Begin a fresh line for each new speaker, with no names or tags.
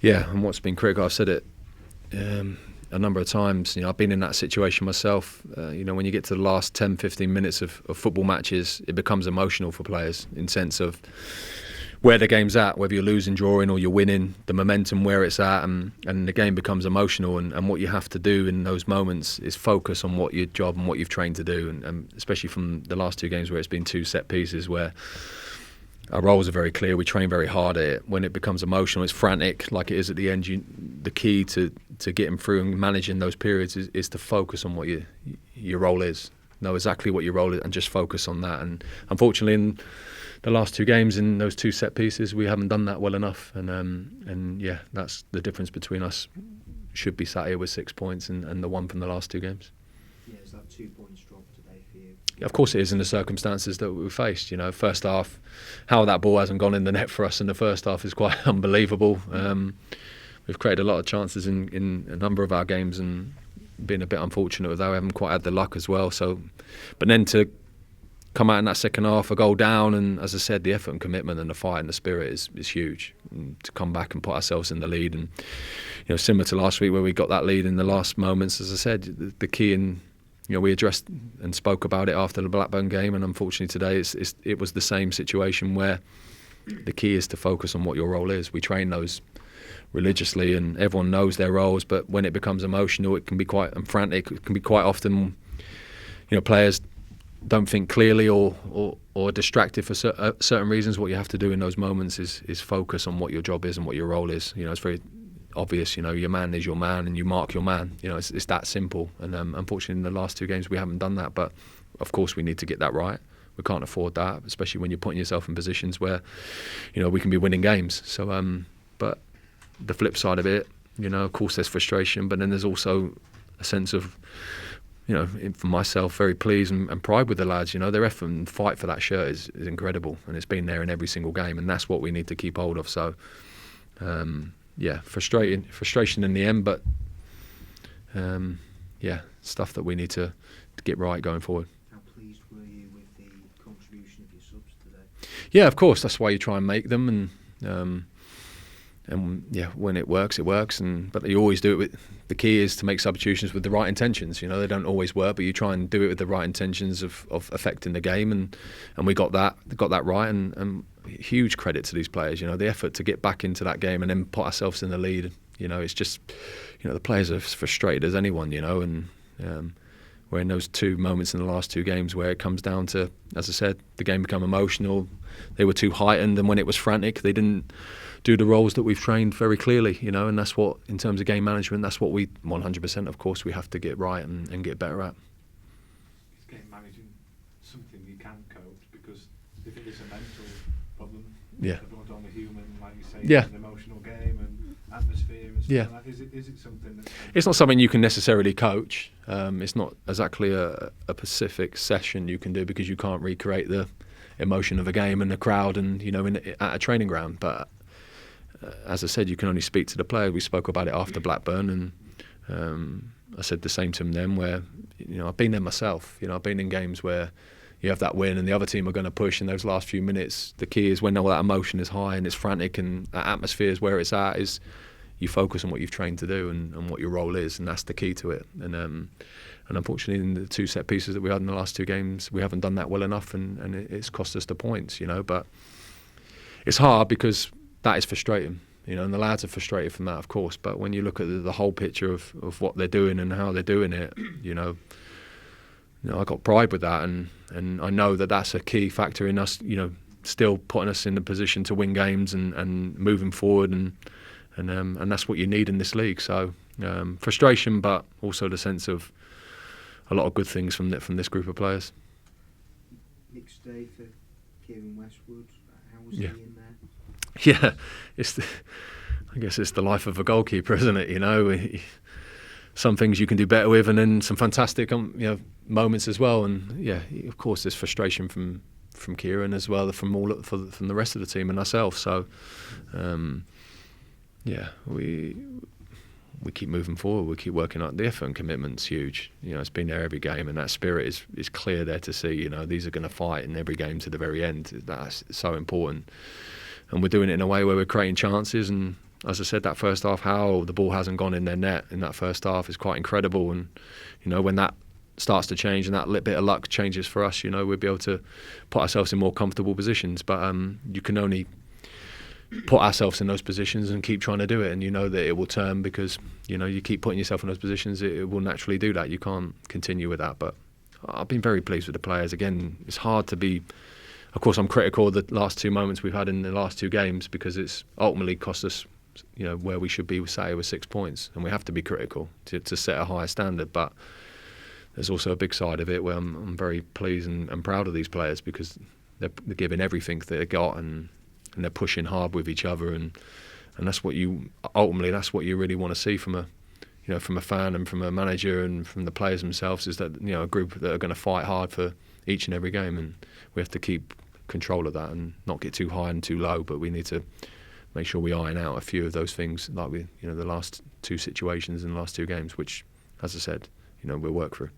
Yeah, and what's been critical, I've said it a number of times. I've been in that situation myself. When you get to the last 10, 15 minutes of football matches, it becomes emotional for players in sense of where the game's at, whether you're losing, drawing, or you're winning, the momentum where it's at, and the game becomes emotional. And what you have to do in those moments is focus on what your job and what you've trained to do. And especially from the last two games where it's been two set pieces where our roles are very clear, we train very hard at it. When it becomes emotional, it's frantic, like it is at the end. The key to getting through and managing those periods is to focus on what your role is. Know exactly what your role is and just focus on that. And unfortunately, in the last two games, in those two set pieces, we haven't done that well enough. And yeah, that's the difference between us. Should be sat here with 6 points and the one from the last two games.
Yeah, is that 2 points drop today for you?
Of course it is in the circumstances that we faced. First half, how that ball hasn't gone in the net for us in the first half is quite unbelievable. We've created a lot of chances in a number of our games and been a bit unfortunate with that. We haven't quite had the luck as well. But then to come out in that second half, a goal down, and as I said, the effort and commitment and the fight and the spirit is huge. And to come back and put ourselves in the lead, and similar to last week where we got that lead in the last moments, as I said, the key in. We addressed and spoke about it after the Blackburn game, and unfortunately today it was the same situation where the key is to focus on what your role is. We train those religiously, and everyone knows their roles. But when it becomes emotional, it can be quite frantic. It can be quite often, players don't think clearly or distracted for certain reasons. What you have to do in those moments is focus on what your job is and what your role is. It's very obvious, your man is your man and you mark your man. It's that simple. And unfortunately in the last two games we haven't done that, but of course we need to get that right. We can't afford that, especially when you're putting yourself in positions where we can be winning games. So but the flip side of it, of course there's frustration, but then there's also a sense of for myself, very pleased and pride with the lads. Their effort and fight for that shirt is incredible, and it's been there in every single game, and that's what we need to keep hold of. So yeah, frustration in the end, but yeah, stuff that we need to get right going forward.
How pleased were you with the contribution of your subs today?
Yeah, of course, that's why you try and make them, and yeah, when it works, it works. But you always do it the key is to make substitutions with the right intentions. They don't always work, but you try and do it with the right intentions of affecting the game, and we got that right, and huge credit to these players. The effort to get back into that game and then put ourselves in the lead. It's just, the players are as frustrated as anyone. And we're in those two moments in the last two games where it comes down to, as I said, the game become emotional. They were too heightened, and when it was frantic, they didn't do the roles that we've trained very clearly. And that's what, in terms of game management, that's what we 100%, of course, we have to get right and get better at.
Is game managing something you can coach? Because if it is a mental problem, everyone's only human, like you say, it's an emotional game and atmosphere and stuff like that. Is it something that...
It's not something you can necessarily coach. It's not exactly a specific session you can do, because you can't recreate the emotion of a game and the crowd and at a training ground. But as I said, you can only speak to the player. We spoke about it after Blackburn, and I said the same to him then, where I've been there myself. I've been in games where you have that win and the other team are going to push in those last few minutes. The key is when all that emotion is high and it's frantic and that atmosphere is where it's at, is you focus on what you've trained to do and what your role is, and that's the key to it. And unfortunately, in the two set pieces that we had in the last two games, we haven't done that well enough, and it's cost us the points. But it's hard because that is frustrating, and the lads are frustrated from that, of course. But when you look at the whole picture of what they're doing and how they're doing it, I got pride with that, and I know that that's a key factor in us, still putting us in the position to win games and moving forward, and that's what you need in this league. So frustration, but also the sense of a lot of good things from this group of players.
Next day for Kieran Westwood, how was he in there?
Yeah, I guess it's the life of a goalkeeper, isn't it? Some things you can do better with, and then some fantastic moments as well. And yeah, of course, there's frustration from Kieran as well, from the rest of the team and ourselves. So yeah, we keep moving forward. We keep working on the effort and commitment's huge. It's been there every game, and that spirit is clear there to see. These are going to fight in every game to the very end. That's so important. And we're doing it in a way where we're creating chances, and as I said, that first half, how the ball hasn't gone in their net in that first half is quite incredible. And when that starts to change and that little bit of luck changes for us, we'll be able to put ourselves in more comfortable positions. But you can only put ourselves in those positions and keep trying to do it, and that it will turn, because you keep putting yourself in those positions, it will naturally do that. You can't continue with that. But I've been very pleased with the players. Again, it's hard to be, of course I'm critical of the last 2 moments we've had in the last 2 games, because it's ultimately cost us where we should be, say, with 6 points, and we have to be critical to set a higher standard. But there's also a big side of it where I'm very pleased and proud of these players, because they're giving everything that they got, and they're pushing hard with each other, and that's what you really want to see from a fan and from a manager and from the players themselves, is that a group that are going to fight hard for each and every game, and we have to keep control of that and not get too high and too low. But we need to make sure we iron out a few of those things, like the last 2 situations in the last 2 games, which, as I said, we'll work through.